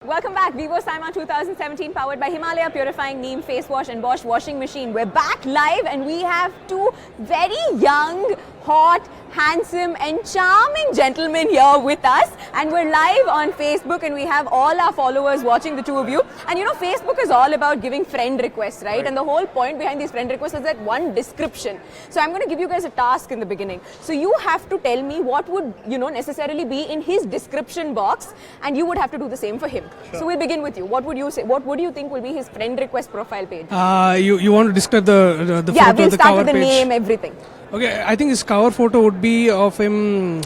Welcome back, Vivo Saima 2017 powered by Himalaya Purifying Neem Face Wash and Bosch Washing Machine. We're back live and we have two very young, hot, handsome and charming gentlemen here with us, and we're live on Facebook and we have all our followers watching, the two of you. And you know, Facebook is all about giving friend requests, right? And the whole point behind these friend requests is that one description. So I'm going to give you guys a task in the beginning. So you have to tell me what would, necessarily be in his description box, and you would have to do the same for him. Sure. So we'll begin with you. What would you say? What do you think will be his friend request profile page? You want to describe the yeah, photo, we'll the start cover with the page? name, everything. Okay, I think his cover photo would be of him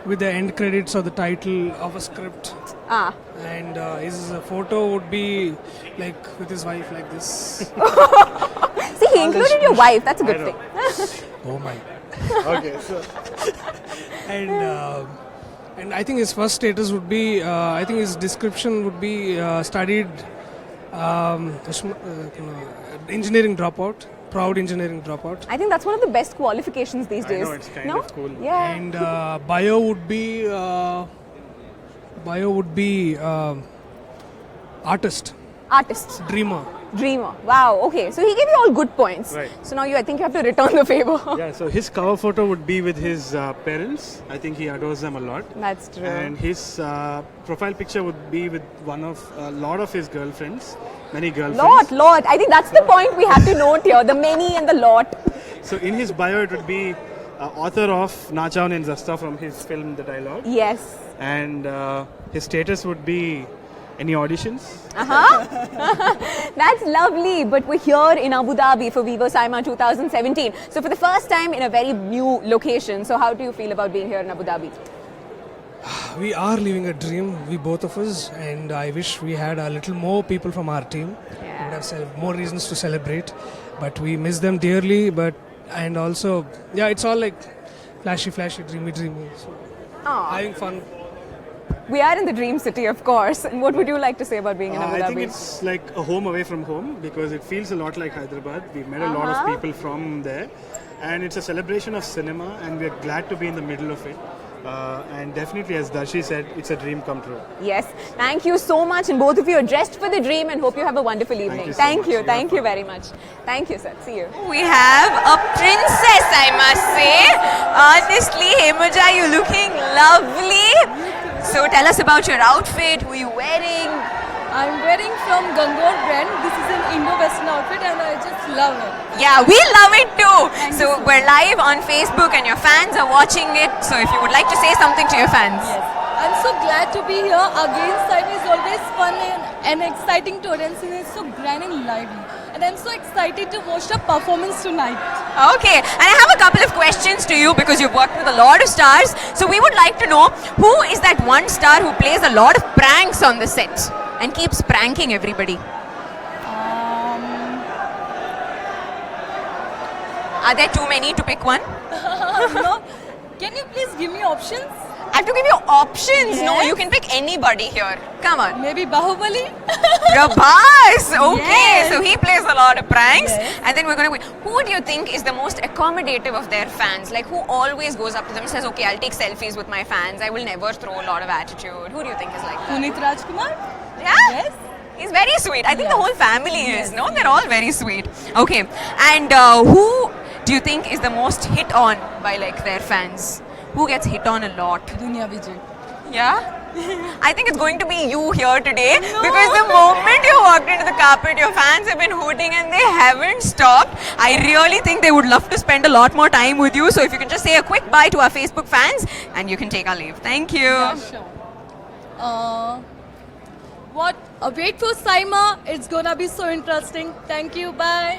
with the end credits or the title of a script. And his photo would be like with his wife like this. See, he included your wife. That's a good thing. Oh my. Okay, so And I think his first status would be, I think his description would be studied engineering dropout, proud engineering dropout. I think that's one of the best qualifications these days. I know, it's kind of cool. Yeah. And bio would be artist, Artist. dreamer. Dreamer. Wow. Okay. So he gave you all good points. Right. So now I think you have to return the favor. yeah, so his cover photo would be with his parents. I think he adores them a lot. That's true. And his profile picture would be with a lot of his girlfriends, many girlfriends. Lot. I think that's the point we have to note here. The many and the lot. So in his bio, it would be author of Nachaun and Zasta from his film The Dialogue. Yes. And his status would be any auditions. That's lovely. But we're here in Abu Dhabi for Vivo Saima 2017. So for the first time in a very new location. So how do you feel about being here in Abu Dhabi? We are living a dream, we both of us, and I wish we had a little more people from our team. Yeah. We'd have more reasons to celebrate, but we miss them dearly. And also, yeah, it's all like flashy, dreamy. So, having fun. We are in the dream city, of course. And what would you like to say about being in Abu Dhabi? I think it's like a home away from home because it feels a lot like Hyderabad. We've met a lot of people from there, and it's a celebration of cinema, and we're glad to be in the middle of it. And definitely, as Darshi said, it's a dream come true. Yes. Thank you so much. And both of you are dressed for the dream and hope you have a wonderful evening. Thank you so much. Thank you very much. Thank you, sir. See you. We have a princess, I must say. Honestly, Himaja, you're looking lovely. So tell us about your outfit. Who are you wearing? I'm wearing from Gangor brand. This is an Indo-Western outfit and I just love it. Yeah, we love it too. So we're live on Facebook and your fans are watching it. So if you would like to say something to your fans. Yes. I'm so glad to be here. Again, Saima is always fun and exciting to audience and it's so grand and lively. And I'm so excited to watch the performance tonight. Okay, and I have a couple of questions to you because you've worked with a lot of stars. So we would like to know, who is that one star who plays a lot of pranks on the set and keeps pranking everybody? Are there too many to pick one? No. Can you please give me options? I have to give you options. Yes. No, you can pick anybody here. Come on. Maybe Bahubali? Prabhas. Okay, Yes. so he plays a lot of pranks. Yes. And then we're going to... Who do you think is the most accommodative of their fans? Like, who always goes up to them and says, okay, I'll take selfies with my fans. I will never throw a lot of attitude. Who do you think is like that? Punit Rajkumar? Yeah? Yes. He's very sweet. I think the whole family is, no? They're all very sweet. Okay. And who do you think is the most hit on by like their fans? Who gets hit on a lot? Dunya Vijay. Yeah? I think it's going to be you here today because the moment you walked into the carpet, your fans have been hooting and they haven't stopped. I really think they would love to spend a lot more time with you. So if you can just say a quick bye to our Facebook fans and you can take our leave. Thank you. Yeah, sure. Wait for Saima. It's gonna be so interesting. Thank you. Bye.